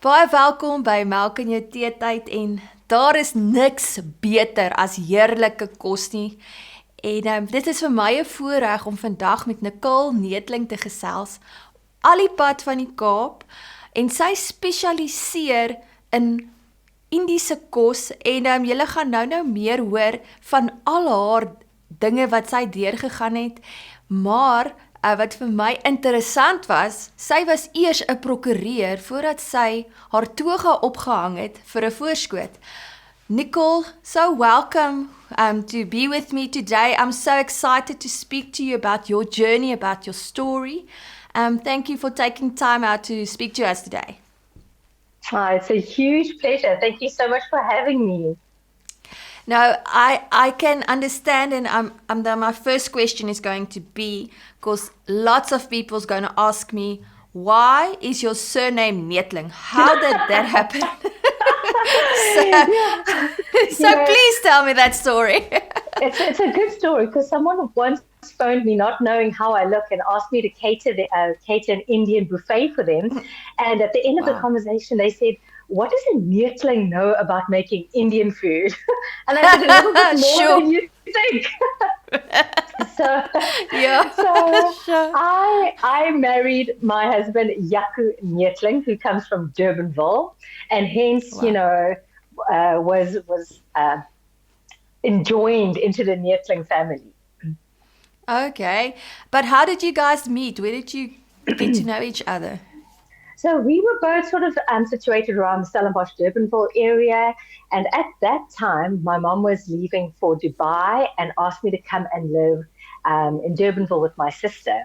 Baie welkom by Melk in jou teetyd en daar is niks beter as heerlike kos nie. En dit is vir my 'n voorreg om vandag met Nicole Neetling te gesels, al die pad van die Kaap, en sy spesialiseer in Indiese kos en julle gaan nou meer hoor van al haar dinge wat sy deurgegaan het, maar wat vir my interessant was, sy was eers 'n prokureur voordat sy haar toga opgehang het vir 'n voorskoot. Nicole, so welcome to be with me today. I'm so excited to speak to you about your journey, about your story. Thank you for taking time out to speak to us today. Oh, it's a huge pleasure. Thank you so much for having me. Now, I can understand, and my first question is going to be, because lots of people's going to ask me, why is your surname Neetling? How did that happen? so please tell me that story. It's a good story because someone once phoned me not knowing how I look and asked me to cater an Indian buffet for them. And at the end of the conversation, they said, what does a Neetling know about making Indian food? And I said, a little bit more than you think. So I married my husband, Jaco Neetling, who comes from Durbanville, and hence, was enjoined into the Neetling family. Okay. But how did you guys meet? Where did you get to know each other? So we were both sort of situated around the Stellenbosch, Durbanville area. And at that time, my mom was leaving for Dubai and asked me to come and live in Durbanville with my sister.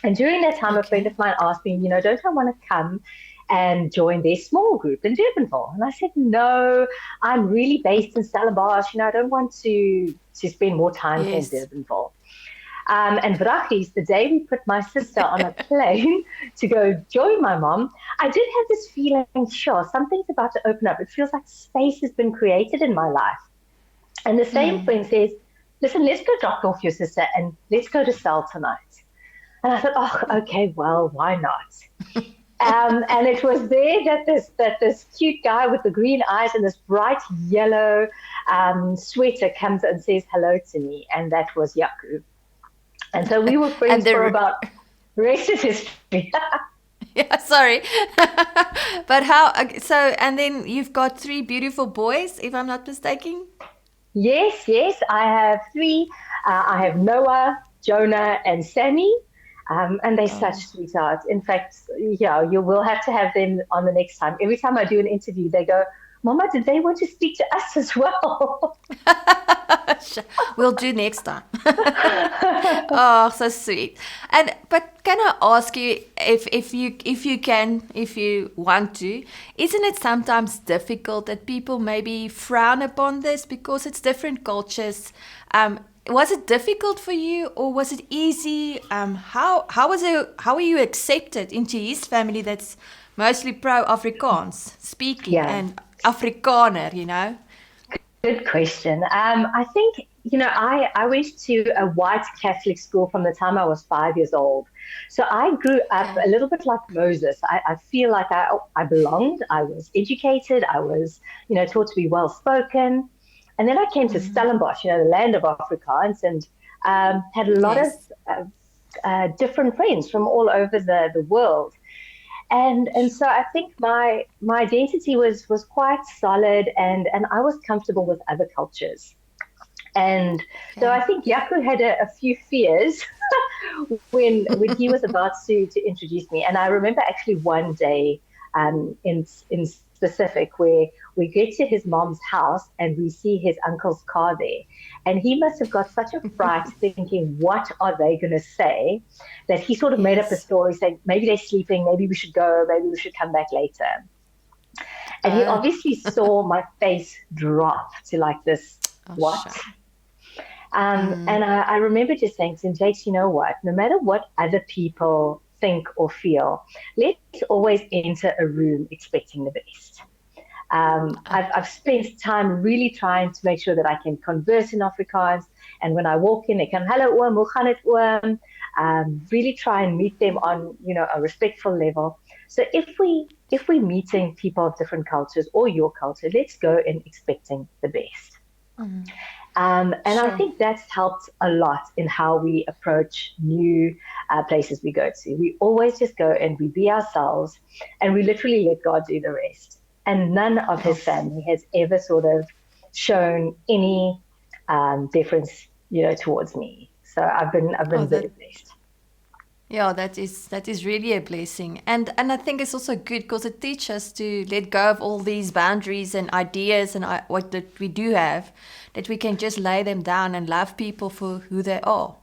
And during that time, a friend of mine asked me, don't I want to come and join their small group in Durbanville? And I said, no, I'm really based in Stellenbosch. I don't want to spend more time in Durbanville. And Brachis, the day we put my sister on a plane to go join my mom, I did have this feeling, sure, something's about to open up. It feels like space has been created in my life. And the same friend says, listen, let's go drop off your sister and let's go to Cell tonight. And I thought, oh, okay, well, why not? And it was there that this cute guy with the green eyes and this bright yellow sweater comes and says hello to me. And that was Jaco. And so we were friends for about the rest of history. Yeah, sorry. But and then you've got 3 beautiful boys, if I'm not mistaken? Yes, I have 3. I have Noah, Jonah, and Sammy. And they're such sweethearts. In fact, you will have to have them on the next time. Every time I do an interview, they go, Mama, did they want to speak to us as well? We'll do next time. Oh, so sweet. But can I ask you, if you want to, isn't it sometimes difficult that people maybe frown upon this because it's different cultures? Was it difficult for you, or was it easy? How were you accepted into his family that's mostly pro-Afrikaans speaking and Afrikaner, Good question. I think, I went to a white Catholic school from the time I was 5 years old. So I grew up a little bit like Moses. I feel like I belonged. I was educated. I was, taught to be well-spoken. And then I came to Stellenbosch, the land of Afrikaans, and had a lot of different friends from all over the world. And so I think my identity was quite solid, and I was comfortable with other cultures. And so I think Jaco had a few fears when he was about to introduce me. And I remember actually one day in specific where we get to his mom's house and we see his uncle's car there. And he must have got such a fright thinking, what are they going to say? That he sort of made up a story saying, maybe they're sleeping, maybe we should go, maybe we should come back later. And he obviously saw my face drop to like this, what? And I remember just saying to him, Jakes, you know what? No matter what other people think or feel, let's always enter a room expecting the best. I've spent time really trying to make sure that I can converse in Afrikaans, and when I walk in, they can, hello oom, hoe gaan het oom? Really try and meet them on, a respectful level. So if we if we're meeting people of different cultures or your culture, let's go in expecting the best. And I think that's helped a lot in how we approach new places we go to. We always just go and we be ourselves, and we literally let God do the rest. And none of his family has ever sort of shown any difference, towards me. So I've been very blessed. Yeah, that is really a blessing. And I think it's also good because it teaches us to let go of all these boundaries and ideas and what that we do have, that we can just lay them down and love people for who they are.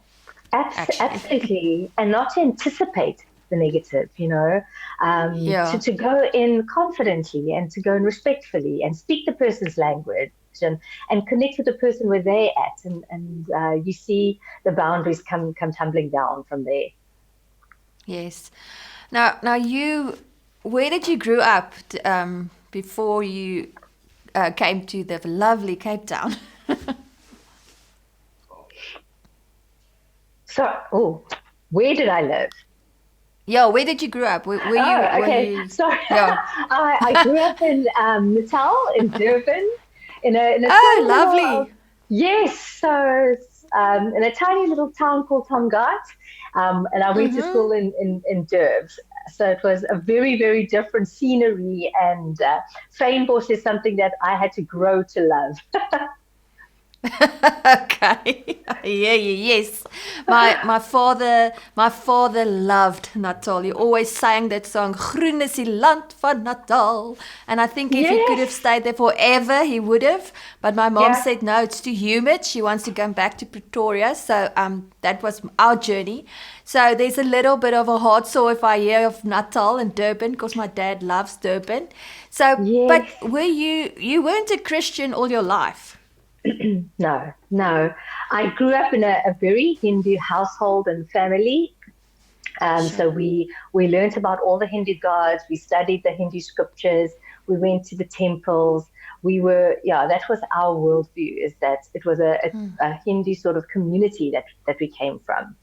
Absolutely. And not to anticipate the negative, to go in confidently and to go in respectfully and speak the person's language and connect with the person where they're at. And you see the boundaries come tumbling down from there. Yes. Now, where did you grow up before you came to the lovely Cape Town? So, where did I live? Yeah, where did you grow up? Okay. Sorry. Yeah. I grew up in Natal, in Durban, in a tiny lovely. Little, yes. So in a tiny little town called Tongaat. And I went to school in Durbs. So it was a very, very different scenery, and Fynbos is something that I had to grow to love. Okay. Yes. My father loved Natal. He always sang that song, Groen is die land van Natal. And I think if he could have stayed there forever, he would have. But my mom said, no, it's too humid. She wants to come back to Pretoria. So that was our journey. So there's a little bit of a heart sore if I hear of Natal and Durban, because my dad loves Durban. So, but you weren't a Christian all your life? No. I grew up in a very Hindu household and family. So we learned about all the Hindu gods. We studied the Hindu scriptures. We went to the temples. That was our worldview, is that it was a Hindu sort of community that we came from.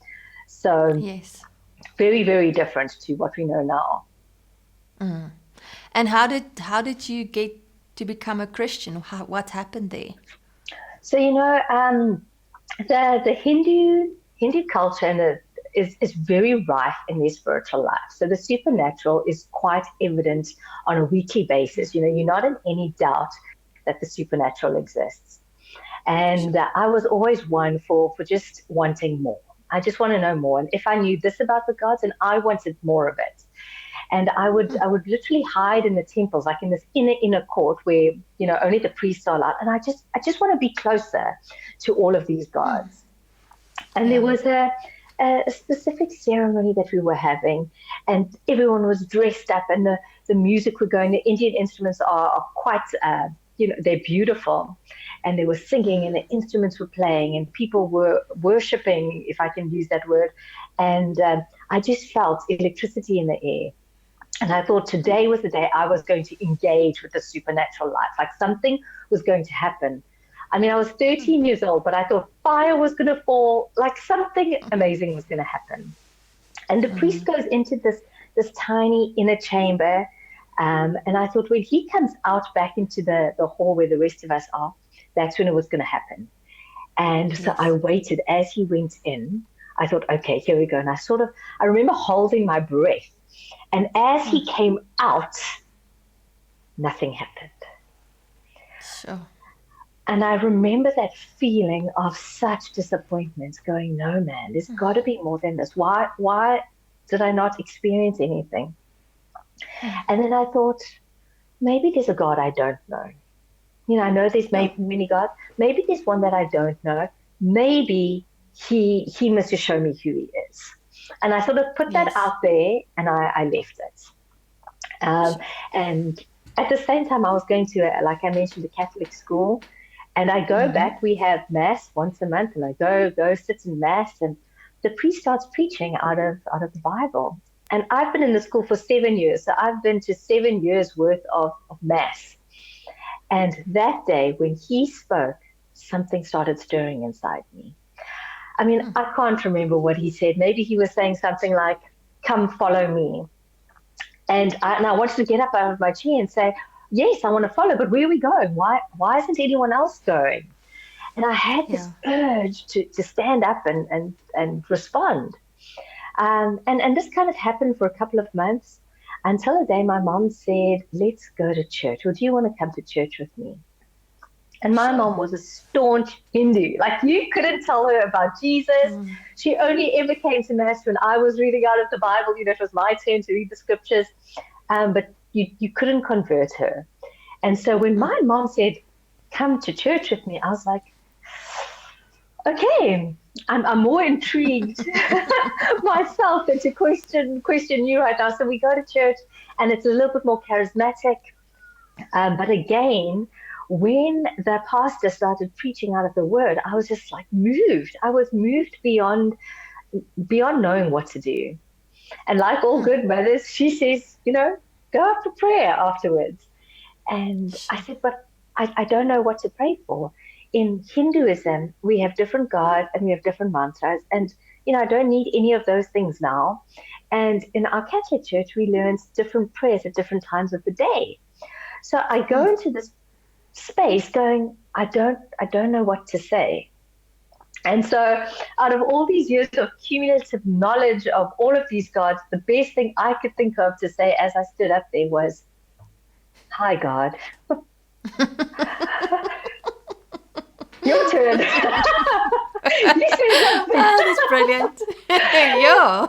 So very, very different to what we know now. And how did you get to become a Christian? What happened there? So, the Hindu culture is very rife in their spiritual life. So the supernatural is quite evident on a weekly basis. You're not in any doubt that the supernatural exists. And I was always one for just wanting more. I just want to know more. And if I knew this about the gods, and I wanted more of it. And I would literally hide in the temples, like in this inner court where, only the priests are allowed. And I just want to be closer to all of these gods. And there was a specific ceremony that we were having, and everyone was dressed up, and the music were going. The Indian instruments are quite, they're beautiful. And they were singing, and the instruments were playing, and people were worshipping, if I can use that word. And I just felt electricity in the air. And I thought today was the day I was going to engage with the supernatural life, like something was going to happen. I mean, I was 13 years old, but I thought fire was going to fall, like something amazing was going to happen. And the priest goes into this tiny inner chamber, and I thought when he comes out back into the hall where the rest of us are, that's when it was going to happen. And so I waited as he went in. I thought, okay, here we go. And I remember holding my breath. And as he came out, nothing happened. Sure. And I remember that feeling of such disappointment, going, no, man, there's got to be more than this. Why did I not experience anything? And then I thought, maybe there's a God I don't know. I know there's many gods. Maybe there's one that I don't know. Maybe he must just show me who he is. And I sort of put that out there, and I left it. And at the same time, I was going to, like I mentioned, a Catholic school. And I go back, we have mass once a month, and I go sit in mass, and the priest starts preaching out of the Bible. And I've been in the school for 7 years, so I've been to 7 years worth of mass. And that day, when he spoke, something started stirring inside me. I mean, I can't remember what he said. Maybe he was saying something like, come follow me. And I wanted to get up out of my chair and say, yes, I want to follow, but where are we going? Why isn't anyone else going? And I had this urge to stand up and respond. And this kind of happened for a couple of months until a day my mom said, let's go to church. Or do you want to come to church with me? And my mom was a staunch Hindu. Like, you couldn't tell her about Jesus. She only ever came to Mass when I was reading out of the Bible. You know, it was my turn to read the scriptures. But you couldn't convert her. And so when my mom said, come to church with me, I was like, okay, I'm more intrigued myself than to question you right now. So we go to church, and it's a little bit more charismatic. But again, when the pastor started preaching out of the word, I was just like moved. I was moved beyond knowing what to do. And like all good mothers, she says, you know, go up for prayer afterwards. And I said, but I don't know what to pray for. In Hinduism, we have different gods and we have different mantras. And, you know, I don't need any of those things now. And in our Catholic church, we learn different prayers at different times of the day. So I go into this space going, I don't know what to say. And so out of all these years of cumulative knowledge of all of these gods, the best thing I could think of to say as I stood up there was, hi, God. Your turn. You said something. That is brilliant. Yeah.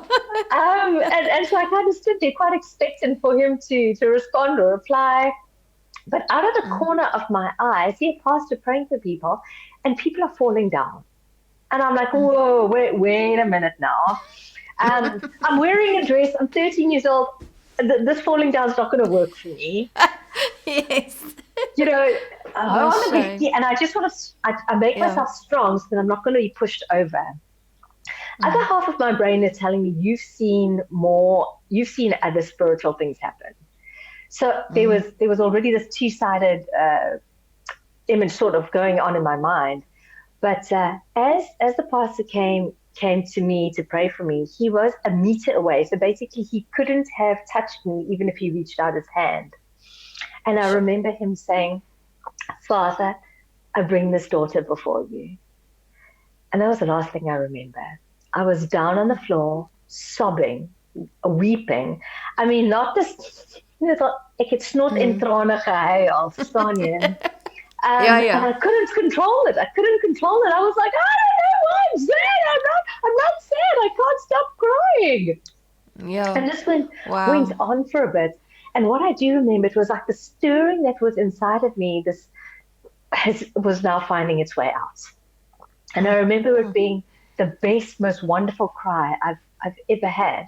And so I kind of stood there quite expectant for him to respond or reply. But out of the corner of my eye, I see a pastor praying for people, and people are falling down. And I'm like, whoa, wait a minute now. I'm wearing a dress. I'm 13 years old. This falling down is not going to work for me. Yes. You know, and I just want to, I make myself strong so that I'm not going to be pushed over. Other half of my brain is telling me, you've seen other spiritual things happen. So there was already this two-sided image sort of going on in my mind. But as the pastor came to me to pray for me, he was a meter away. So basically he couldn't have touched me even if he reached out his hand. And I remember him saying, Father, I bring this daughter before you. And that was the last thing I remember. I was down on the floor, sobbing, weeping. I mean, not just, ek het snot en trane gehuil, verstaan jy? And I couldn't control it. I was like, I don't know why I'm sad. I'm not sad. I can't stop crying. Yeah. And this went on for a bit. And what I do remember, it was like the stirring that was inside of me, was now finding its way out. And I remember it being the best, most wonderful cry I've ever had.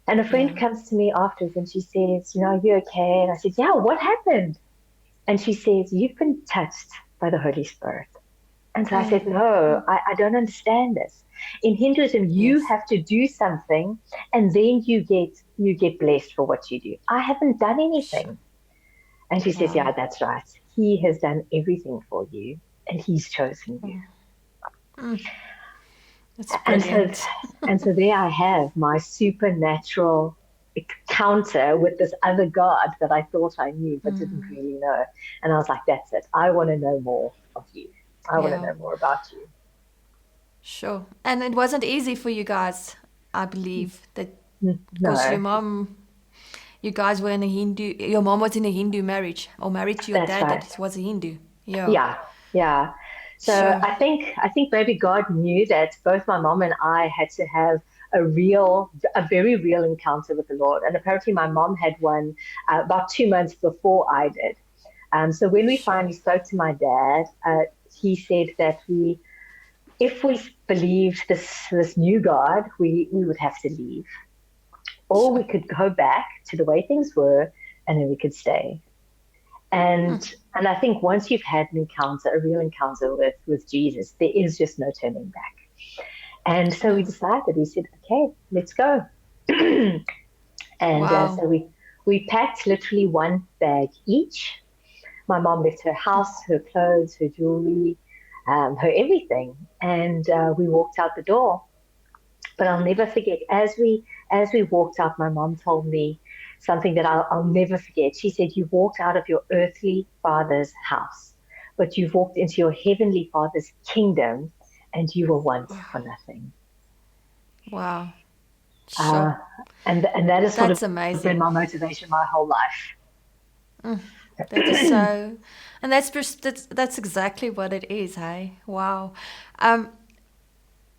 And a friend comes to me afterwards and she says, you know, are you okay? And I said, yeah, what happened? And she says, you've been touched by the Holy Spirit. And so I said, no, I don't understand this. In Hinduism, you have to do something and then you get blessed for what you do. I haven't done anything. And she says, yeah, that's right. He has done everything for you and he's chosen you. That's brilliant. And so there I have my supernatural encounter with this other God that I thought I knew but didn't really know. And I was like, that's it. I want to know more of you. I want to know more about you. Sure. And it wasn't easy for you guys, I believe, that because you guys were in a Hindu, your mom was in a Hindu marriage or married to your dad that was a Hindu. Yeah. So sure. I think maybe God knew that both my mom and I had to have a very real encounter with the Lord. And apparently my mom had one about 2 months before I did. So when we finally spoke to my dad, he said that if we believed this new God, we would have to leave. Or we could go back to the way things were and then we could stay. And I think once you've had an encounter, a real encounter with Jesus, there is just no turning back. And so we decided, we said, okay, let's go. So we packed literally one bag each. My mom left her house, her clothes, her jewelry, her everything. And we walked out the door. But I'll never forget, as we walked out, my mom told me, something that I'll never forget. She said, you walked out of your earthly father's house, but you've walked into your heavenly father's kingdom, and you were once for nothing. Wow. Sure. And that has sort That's of been amazing. my motivation my whole life. That is so, and that's exactly what it is, hey? Wow.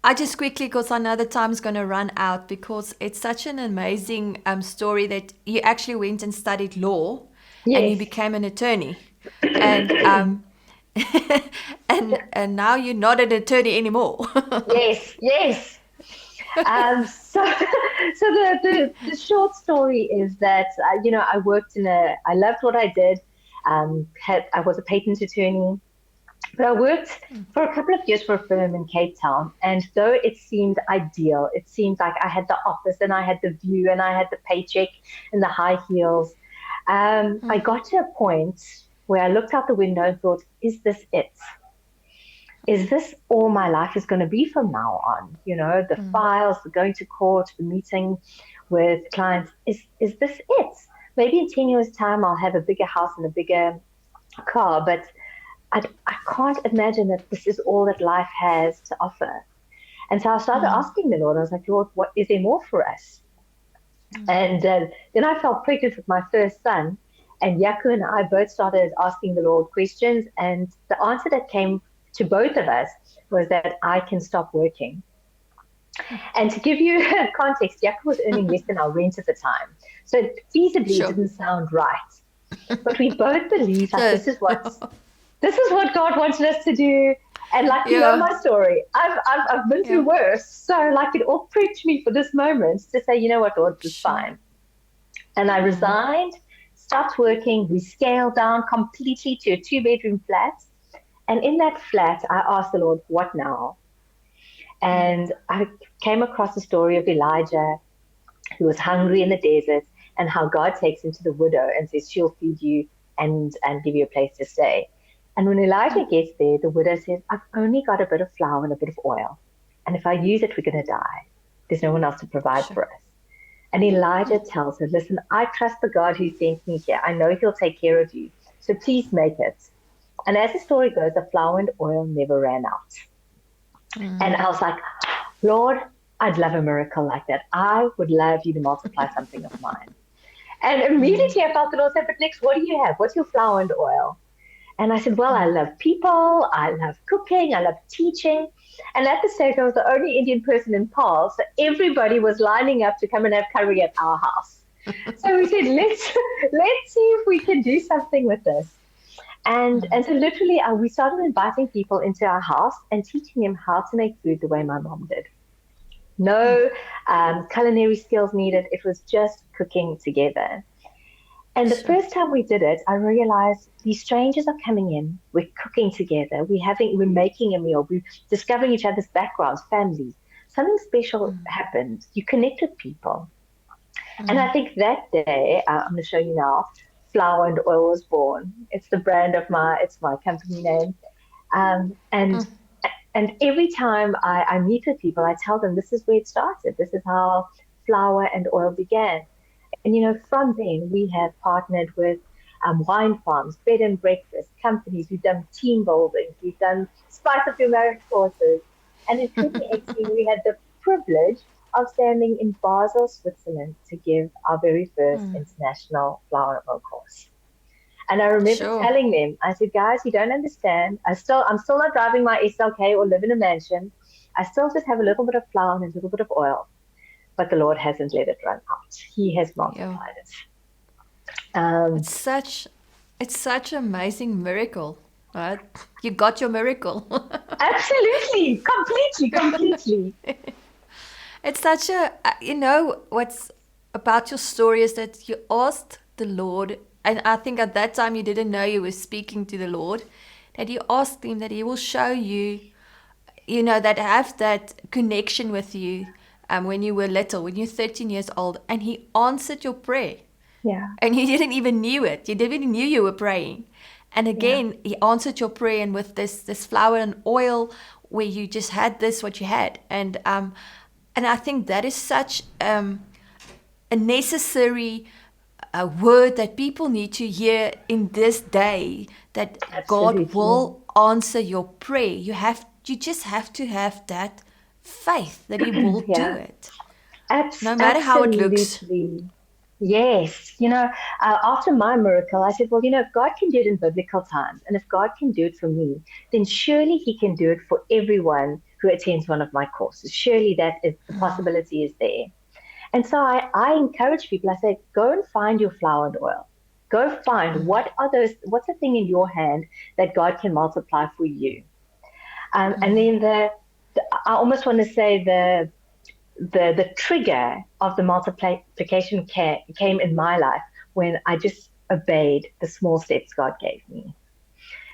I just quickly, because I know the time's going to run out, because it's such an amazing story that you actually went and studied law, and you Yes. became an attorney, and and now you're not an attorney anymore. Yes. So the short story is that I worked I loved what I did. I was a patent attorney, but I worked for a couple of years for a firm in Cape Town. And though it seemed ideal, it seemed like I had the office and I had the view and I had the paycheck and the high heels. I got to a point where I looked out the window and thought, is this it? Is this all my life is going to be from now on? The files, the going to court, the meeting with clients. Is this it? Maybe in 10 years' time, I'll have a bigger house and a bigger car, but I can't imagine that this is all that life has to offer. And so I started asking the Lord. I was like, Lord, what is there more for us? And then I fell pregnant with my first son, and Yaku and I both started asking the Lord questions, and the answer that came to both of us was that I can stop working. And to give you context, Yaku was earning less than our rent at the time. So feasibly, It didn't sound right. But we both believed like this is what God wanted us to do. And like you know my story, I've been through worse. So like it all prepped me for this moment to say, you know what, Lord, this is fine. And I resigned, stopped working. We scaled down completely to a 2-bedroom flat. And in that flat, I asked the Lord, what now? And I came across the story of Elijah, who was hungry in the desert, and how God takes him to the widow and says, she'll feed you and give you a place to stay. And when Elijah gets there, the widow says, I've only got a bit of flour and a bit of oil. And if I use it, we're going to die. There's no one else to provide for us. And Elijah tells her, listen, I trust the God who sent me here. I know he'll take care of you. So please make it. And as the story goes, the flour and oil never ran out. And I was like, Lord, I'd love a miracle like that. I would love you to multiply something of mine. And immediately I felt the Lord say, but next, what do you have? What's your flour and oil? And I said, well, I love people. I love cooking. I love teaching. And at the stage, I was the only Indian person in Paarl. So everybody was lining up to come and have curry at our house. So we said, let's see if we can do something with this. And so literally we started inviting people into our house and teaching them how to make food the way my mom did. No culinary skills needed. It was just cooking together. And the first time we did it, I realized these strangers are coming in. We're cooking together. We're making a meal. We're discovering each other's backgrounds, families. Something special happened. You connect with people. And I think that day, I'm going to show you now, Flour and Oil was born. It's the brand of my company name. And every time I meet with people, I tell them this is where it started. This is how Flour and Oil began. And, from then we have partnered with wine farms, bed and breakfast companies. We've done team building. We've done Spice of Your Marriage courses. And in 2018, we had the privilege of standing in Basel, Switzerland to give our very first international flour and oil course. And I remember telling them, I said, guys, you don't understand. I'm still not driving my SLK or live in a mansion. I still just have a little bit of flour and a little bit of oil. But the Lord hasn't let it run out. He has multiplied it. It's such an amazing miracle, right? You got your miracle. Absolutely, completely. It's such what's about your story is that you asked the Lord, and I think at that time you didn't know you were speaking to the Lord, that you asked him that he will show you, that have that connection with you when you were little, when you're 13 years old, and he answered your prayer. Yeah. And you didn't even knew it. You didn't even knew you were praying. And again, he answered your prayer, and with this flour and oil, where you just had what you had. And I think that is such a necessary a word that people need to hear in this day, that Absolutely. God will answer your prayer. You just have to have that faith that He will do Yeah. it, no matter how it looks. Absolutely. Yes. After my miracle, I said, well, if God can do it in biblical times, and if God can do it for me, then surely He can do it for everyone who attends one of my courses. Surely the possibility is there. And so I encourage people, I say, go and find your flour and oil. Go find what's the thing in your hand that God can multiply for you. And then I almost want to say the trigger of the multiplication came in my life when I just obeyed the small steps God gave me.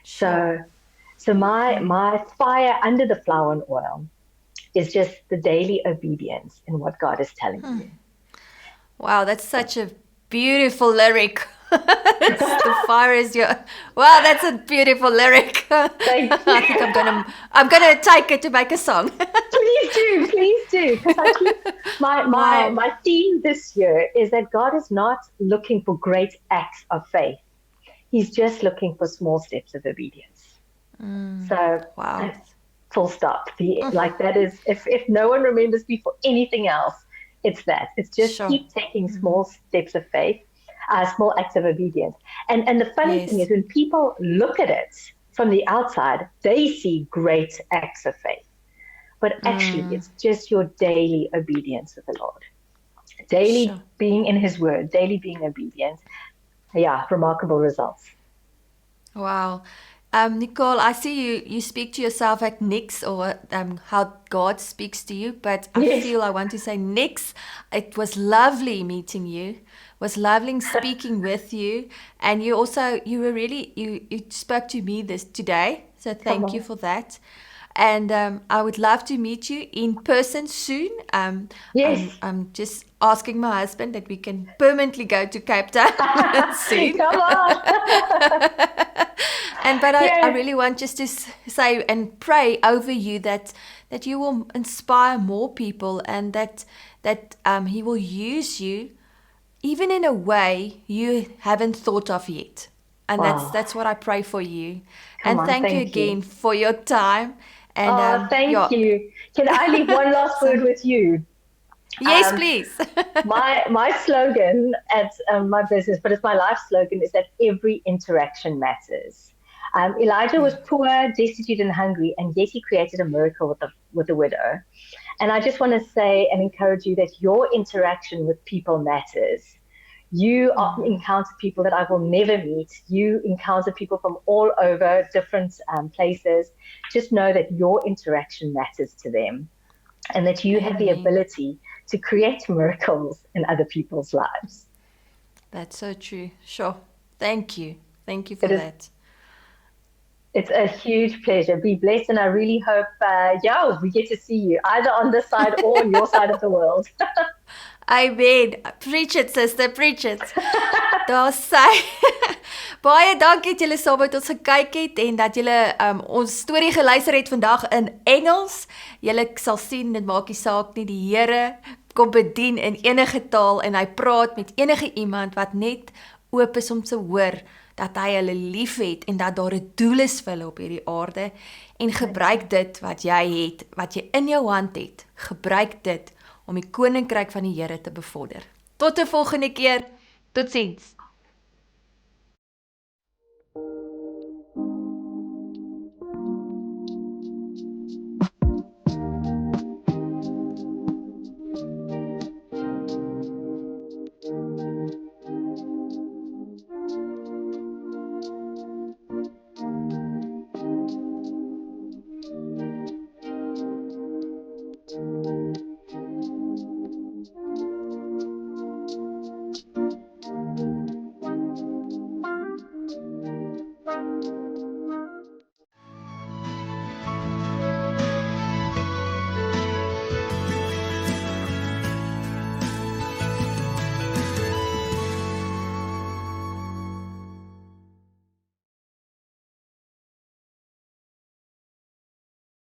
Sure. So my fire under the flour and oil is just the daily obedience in what God is telling you. Wow, that's such a beautiful lyric. The fire is your. Wow, that's a beautiful lyric. Thank you. I think I'm gonna take it to make a song. Please do, because I keep my theme this year is that God is not looking for great acts of faith. He's just looking for small steps of obedience. So, Wow. full stop. Like that is, if no one remembers me for anything else, it's that. It's just Sure. keep taking small steps of faith, small acts of obedience. And the funny thing is, when people look at it from the outside, they see great acts of faith. But actually, it's just your daily obedience with the Lord. Daily being in His Word, daily being obedient. Yeah, remarkable results. Wow. Nicole, I see you speak to yourself at Nix, or how God speaks to you, but I feel I want to say Nix. It was lovely meeting you. It was lovely speaking with you. And you spoke to me today. So thank you for that. And I would love to meet you in person soon. Yes. I'm just asking my husband that we can permanently go to Cape Town soon. Come on. But I really want just to say and pray over you that you will inspire more people, and that He will use you even in a way you haven't thought of yet. And that's what I pray for you. Thank you again for your time. And thank you. Can I leave one last word with you? Yes, please. my slogan at my business, but it's my life slogan, is that every interaction matters. Elijah was poor, destitute, and hungry, and yet he created a miracle with the widow. And I just want to say and encourage you that your interaction with people matters. You encounter people that I will never meet. You encounter people from all over different places. Just know that your interaction matters to them, and that you have the ability to create miracles in other people's lives. That's so true. Sure. Thank you. Thank you for that. It's a huge pleasure. Be blessed, and I really hope, we get to see you either on this side or on your side of the world. Amen. Preach it, sister. Preach it. Daar sê baie dankie dat julle saam met ons gekyk het en dat julle ons storie geluister het vandag in Engels. Julle sal sien, dit maak nie saak nie, die Here kom bedien in enige taal en hy praat met enige iemand wat net oop is om te hoor dat hy hulle liefhet en dat daar 'n doel is vir hulle op hierdie aarde, en gebruik dit wat jy het, wat jy in jou hand het. Gebruik dit om die koninkryk van die Here te bevorder. Tot 'n volgende keer. Totsiens.